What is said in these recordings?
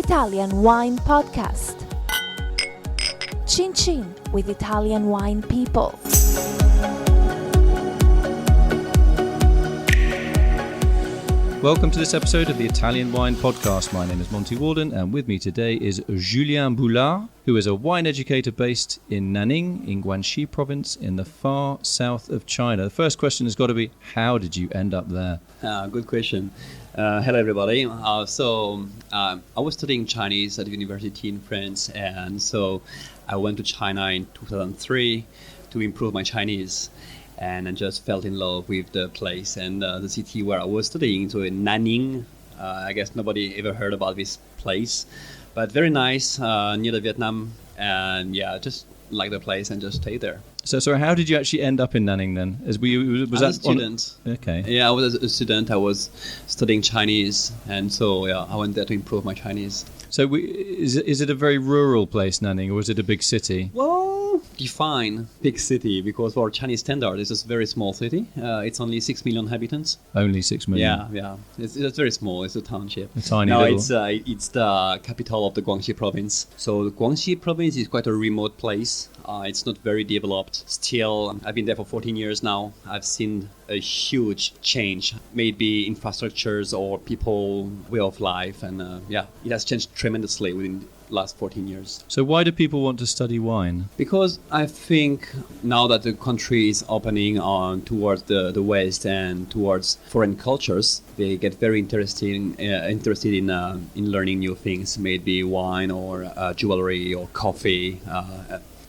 Italian Wine Podcast. Cin Cin with Italian wine people. Welcome to this episode of the Italian Wine Podcast. My name is Monty Waldin, and with me today is Julien Boulard, who is a wine educator based in Nanning in Guangxi province in the far south of China. The first question has got to be, how did you end up there? Good question. Hello, everybody. I was studying Chinese at university in France, and so I went to China in 2003 to improve my Chinese. And I just fell in love with the place and the city where I was studying. So in Nanning, I guess nobody ever heard about this place, but very nice, near the Vietnam. And yeah, just like the place and just stay there. So how did you actually end up in Nanning then? Was that a student? Okay. Yeah, I was a student. I was studying Chinese, and so yeah, I went there to improve my Chinese. So is it a very rural place, Nanning, or is it a big city? Well, define big city, because for Chinese standard, it's a very small city. It's only 6 million inhabitants. Only 6 million? Yeah. It's very small. It's a township. A tiny little. It's the capital of the Guangxi province. So the Guangxi province is quite a remote place. It's not very developed. Still, I've been there for 14 years now. I've seen a huge change, maybe infrastructures or people, way of life. And it has changed tremendously within the last 14 years. So why do people want to study wine? Because I think now that the country is opening on towards the West and towards foreign cultures, they get very interested in learning new things, maybe wine or jewelry or coffee.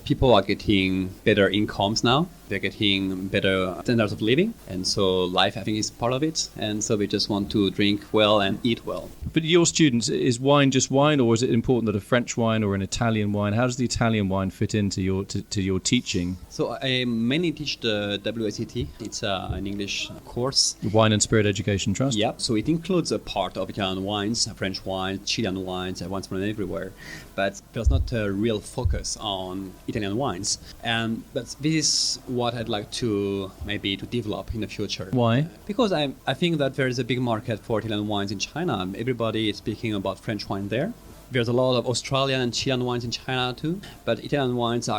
People are getting better incomes now. They're getting better standards of living. And so life, I think, is part of it. And so we just want to drink well and eat well. But your students, is wine just wine, or is it important that a French wine or an Italian wine? How does the Italian wine fit into your teaching? So I mainly teach the WSET. It's an English course. The Wine and Spirit Education Trust? Yeah. So it includes a part of Italian wines, French wines, Chilean wines, wines from everywhere. But there's not a real focus on Italian wines. But this is what I'd like to develop in the future. Why? Because I think that there is a big market for Italian wines in China. Everybody is speaking about French wine there. There's a lot of Australian and Chilean wines in China too, but Italian wines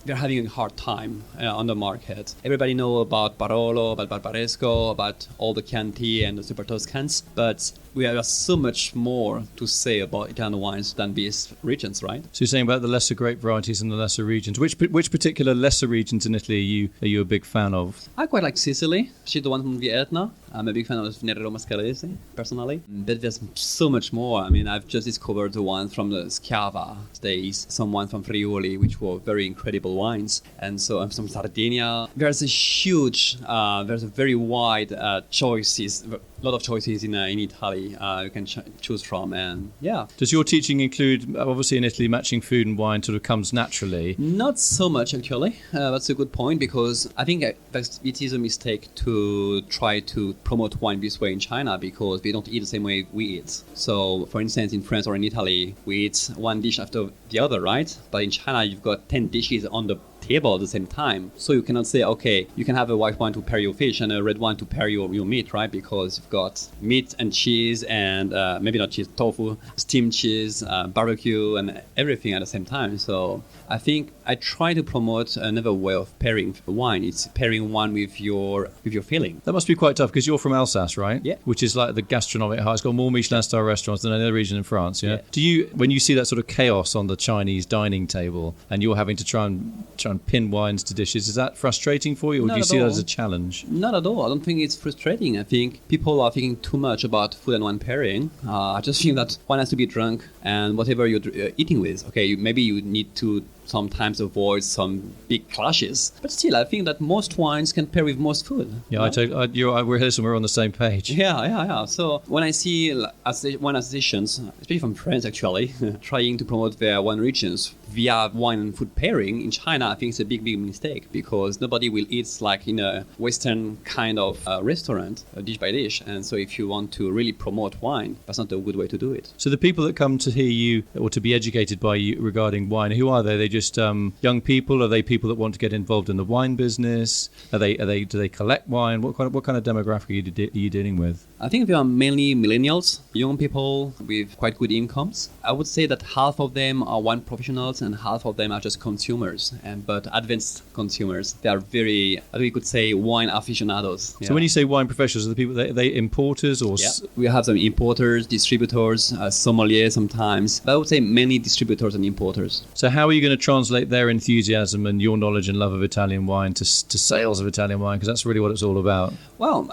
they're having a hard time on the market. Everybody know about Barolo, about Barbaresco, about all the Chianti and the Super Toscans, but we have so much more to say about Italian wines than these regions, right? So you're saying about the lesser grape varieties and the lesser regions. Which particular lesser regions in Italy are you a big fan of? I quite like Sicily. She's the one from Vietnam. I'm a big fan of Nero Mascalese, personally. But there's so much more. I mean, I've just discovered the ones from the Schiava days, some ones from Friuli, which were very incredible wines. And so I'm from Sardinia. There's a very wide choices, a lot of choices in Italy you can choose from. And yeah. Does your teaching include, obviously in Italy, matching food and wine sort of comes naturally? Not so much, actually. That's a good point, because I think that it is a mistake to try to promote wine this way in China, because we don't eat the same way we eat. So, for instance, in France or in Italy, we eat one dish after the other, right? But in China, you've got 10 dishes on the table at the same time. So you cannot say, okay, you can have a white wine to pair your fish and a red wine to pair your meat, right? Because you've got meat and cheese and maybe not cheese, tofu, steamed cheese, barbecue, and everything at the same time. So I think I try to promote another way of pairing wine. It's pairing wine with your feeling. That must be quite tough, because you're from Alsace, right? Yeah. Which is like the gastronomic heart. It's got more Michelin star restaurants than any other region in France, yeah? Do you, when you see that sort of chaos on the Chinese dining table and you're having to try and pin wines to dishes, is that frustrating for you, or do you see that as a challenge? Not at all. I don't think it's frustrating. I think people are thinking too much about food and wine pairing. I just think that wine has to be drunk, and whatever you're eating with, okay, maybe you need to sometimes avoid some big clashes. But still, I think that most wines can pair with most food. Yeah, we're here, so we're on the same page. Yeah. So when I see wine associations, especially from France actually, trying to promote their wine regions via wine and food pairing in China, I think it's a big mistake, because nobody will eat like in a Western kind of restaurant, dish by dish. And so if you want to really promote wine, that's not a good way to do it. So the people that come to hear you or to be educated by you regarding wine, who are they? Are they just young people? Are they people that want to get involved in the wine business? Do they collect wine? What kind of demographic are you dealing with? I think they are mainly millennials, young people with quite good incomes. I would say that half of them are wine professionals and half of them are just consumers, but advanced consumers. They are very, we could say, wine aficionados. So when you say wine professionals, are the people, are they importers or? Yeah. We have some importers, distributors, sommeliers sometimes, but I would say mainly distributors and importers. So how are you going to translate their enthusiasm and your knowledge and love of Italian wine to sales of Italian wine? Because that's really what it's all about. Well,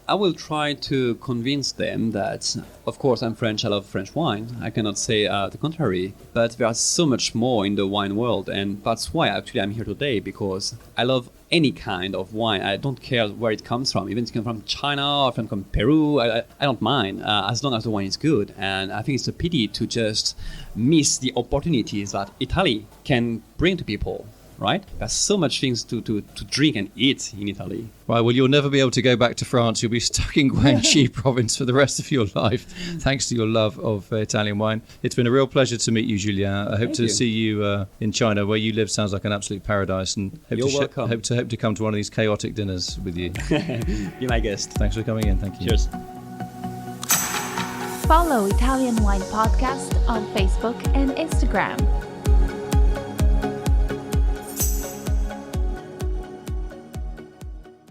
I will try to convince them that, of course, I'm French, I love French wine. I cannot say the contrary, but there are so much more in the wine world, and that's why actually I'm here today, because I love any kind of wine. I don't care where it comes from, even if it comes from China or from Peru. I don't mind, as long as the wine is good. And I think it's a pity to just miss the opportunities that Italy can bring to people. Right? There's so much things to drink and eat in Italy. Right, well, you'll never be able to go back to France. You'll be stuck in Guangxi province for the rest of your life, thanks to your love of Italian wine. It's been a real pleasure to meet you, Julien. I hope to see you in China, where you live. Sounds like an absolute paradise, and You're welcome. Hope to come to one of these chaotic dinners with you. Be my guest. Thanks for coming in. Thank you. Cheers. Follow Italian Wine Podcast on Facebook and Instagram.